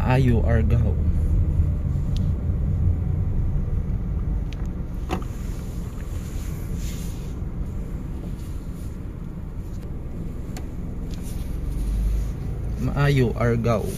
Maayo, Argao. Maayo, Argao.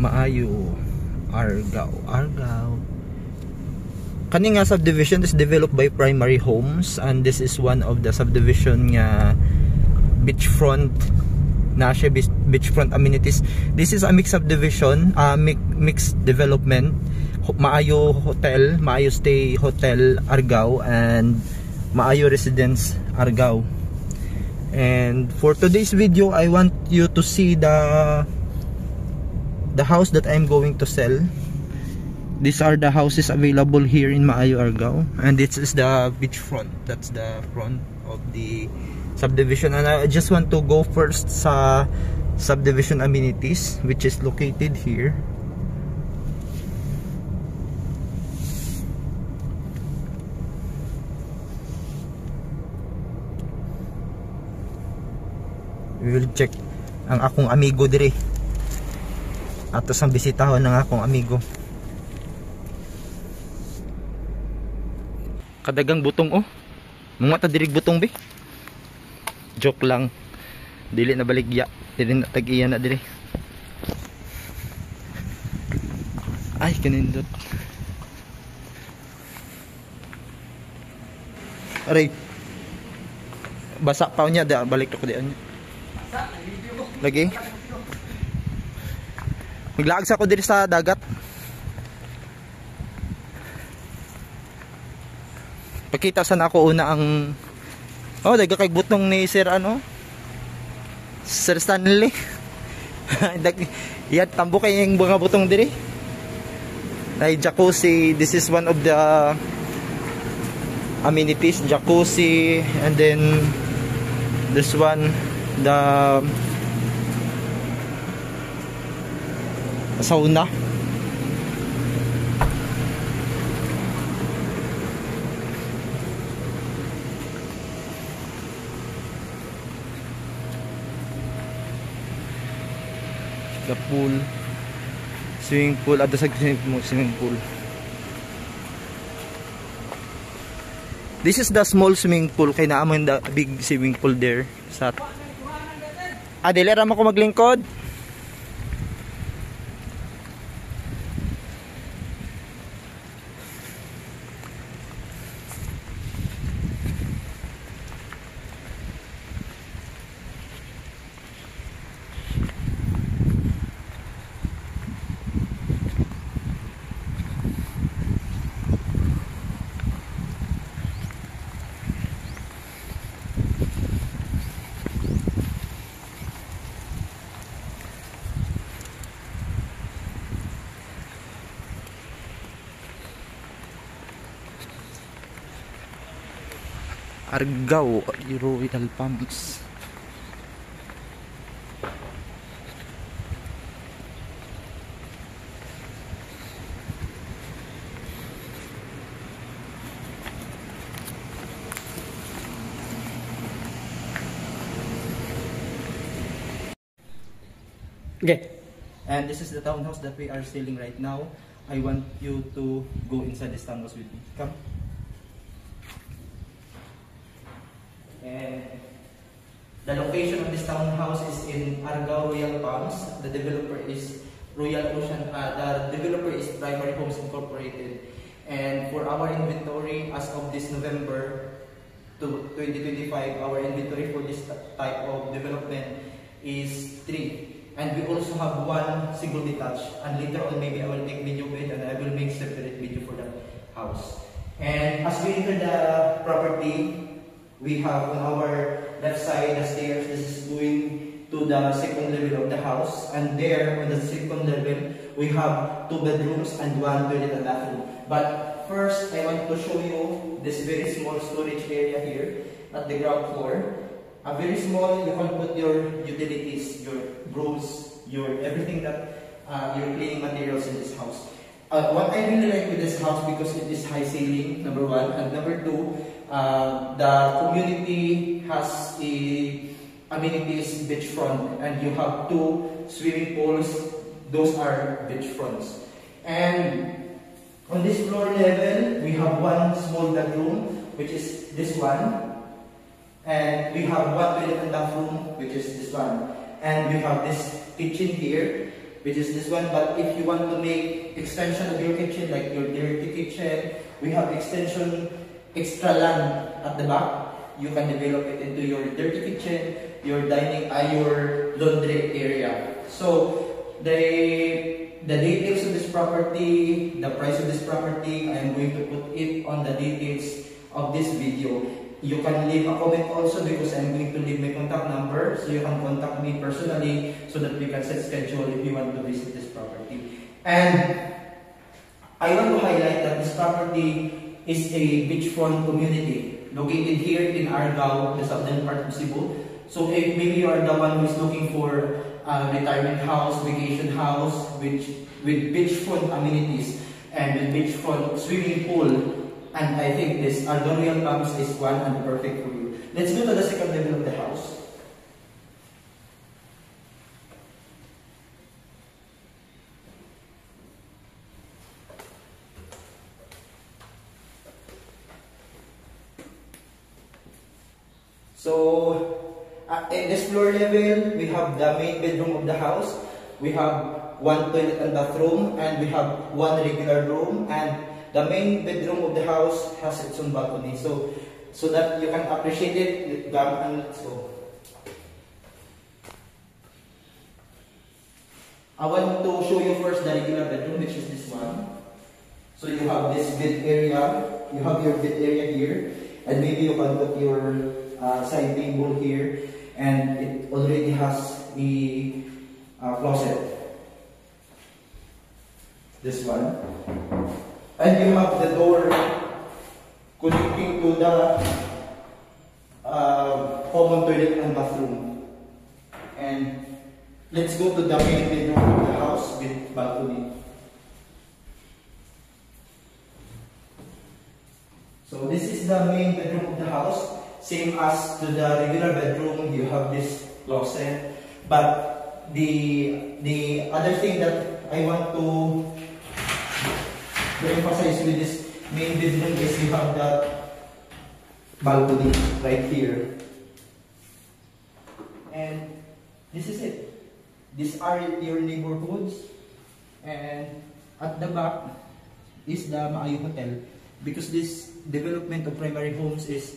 Maayo, Argao, Argao. Kani nga subdivision is developed by Primary Homes, and this is one of the subdivision nga beachfront na siya, beachfront amenities. This is a mixed subdivision, mixed development. Maayo Hotel, Maayo Stay Hotel Argao, and Maayo Residence Argao. And for today's video, I want you to see the house that I'm going to sell. These are the houses available here in Maayo, Argao, and this is the beachfront. That's the front of the subdivision, and I just want to go first sa subdivision amenities, which is located here. We will check ang akong amigo dire. Ato sang bisitahon ng akong amigo. Kadagang butong oh. Mga ta dirig butong be. Joke lang. Dili na baligya. Dili na tag-iya na dire. Ay kanindot. Aray. Basa pa niya, balik ko diyan. Lagi. Maglaag sa ko diri sa dagat. Pakita sa nako una ang daga kay butong ni Sir Sir Stanley. Yan tambo kay yung mga butong diri. Ay jacuzzi, this is one of the amenities, jacuzzi, and then this one the sauna. The pool, swimming pool, ada sa swimming pool. This is the small swimming pool, kay naamon the big swimming pool there sa dili ra mo ko maglingkod. Argao Royal Palms. Okay, and this is the townhouse that we are selling right now. I want you to go inside this townhouse with me. Come. And the location of this townhouse is in Argao Royal Palms. The developer is Royal Ocean. The developer is Primary Homes Incorporated. And for our inventory, as of this November to 2025, our inventory for this type of development is 3. And we also have 1 single detached. And later on, maybe I will take video with it, and I will make separate video for that house. And as we enter the property, we have on our left side the stairs. This is going to the second level of the house, and there on the second level we have 2 bedrooms and 1 toilet and bathroom. But first first, I want to show you this very small storage area here at the ground floor. A very small, you can put your utilities, your brooms, your everything that your cleaning materials in this house. What I really like with this house, because it is high ceiling, number one, and number two, the community has amenities beachfront, and you have 2 swimming pools. Those are beachfronts. And on this floor level, we have 1 small bedroom, which is this one. And we have 1 toilet and bathroom, which is this one. And we have this kitchen here, which is this one. But if you want to make extension of your kitchen, like your dirty kitchen, we have extension, extra land at the back. You can develop it into your dirty kitchen, your dining, your laundry area. So the details of this property, the price of this property, I am going to put it on the details of this video. You can leave a comment also, because I'm going to leave my contact number, so you can contact me personally so that we can set schedule if you want to visit this property. And I want to highlight that this property is a beachfront community located here in Argao, the southern part of Cebu. So if maybe you are the one who is looking for a retirement house, vacation house with beachfront amenities and with beachfront swimming pool, and I think this Royal Palms is one and perfect for you. Let's go to the second level of the house. So, in this floor level, we have the main bedroom of the house. We have 1 toilet and bathroom, and we have 1 regular room, and the main bedroom of the house has its own balcony, so that you can appreciate it. And let's go. I want to show you first the regular bedroom, which is this one. So you have this bed area, you have your bed area here, and maybe you can put your side table here, and it already has the closet. This one. And you have the door connecting to the common toilet and bathroom. And let's go to the main bedroom of the house with balcony. So this is the main bedroom of the house. Same as to the regular bedroom, you have this closet. But the other thing that I want to emphasize with this main bedroom is you have that balcony right here. And this is it. These are your neighborhoods. And at the back is the Maayo Hotel. Because this development of primary homes is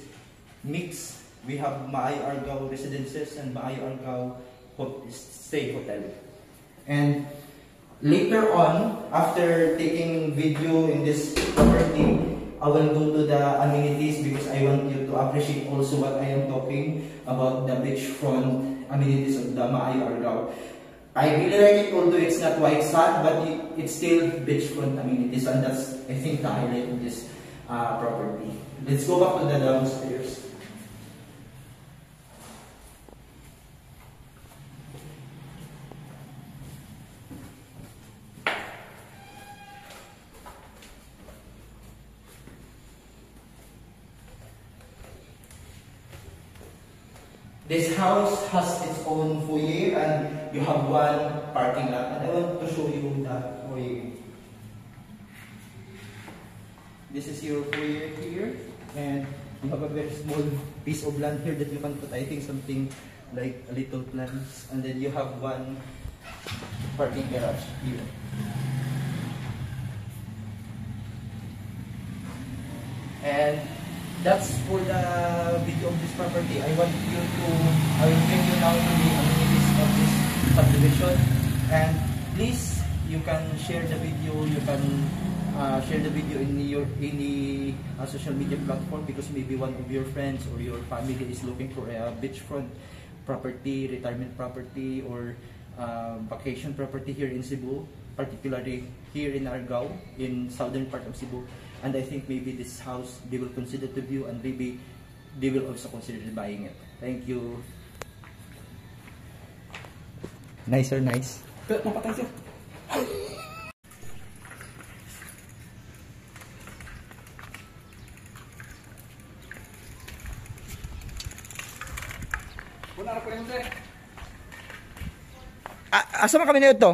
mixed. We have Maayo Argao Residences and Maayo Argao Stay Hotel. And later on, after taking video in this property, I will go to the amenities, because I want you to appreciate also what I am talking about, the beachfront amenities of the Maayo Argao. I really like it, although it's not white sand, but it's still beachfront amenities, and that's, I think, the highlight of this property. Let's go back to the downstairs. This house has its own foyer, and you have 1 parking lot, and I want to show you that foyer. This is your foyer here, and you have a very small piece of land here that you can put, I think, something like a little plants, and then you have 1 parking garage here. And that's for the video of this property. I will bring you now to the amenities of this subdivision. And please, you can share the video. You can share the video in any social media platform, because maybe one of your friends or your family is looking for a beachfront property, retirement property, or vacation property here in Cebu, particularly here in Argao, in southern part of Cebu. And I think maybe this house they will consider to view, and maybe they will also consider buying it. Thank you. Nice or nice? Mapatay sir. Wala na po rin sir. Asa man kami na ito?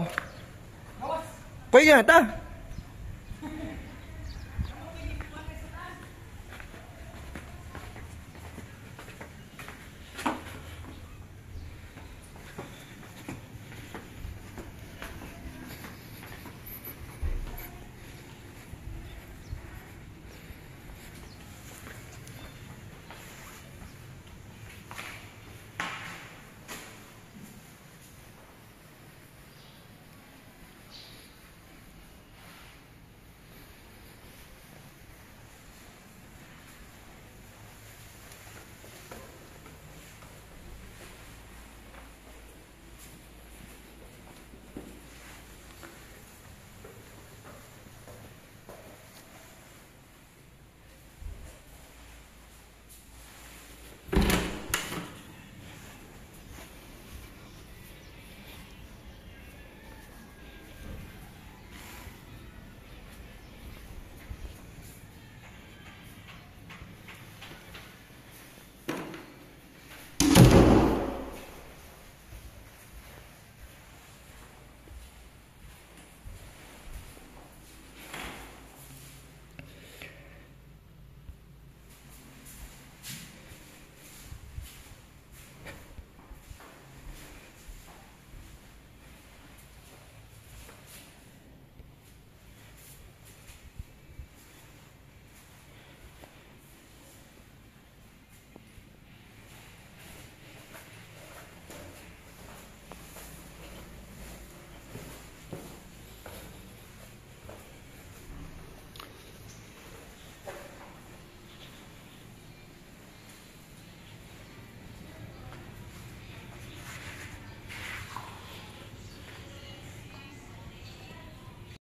Kuya na ta.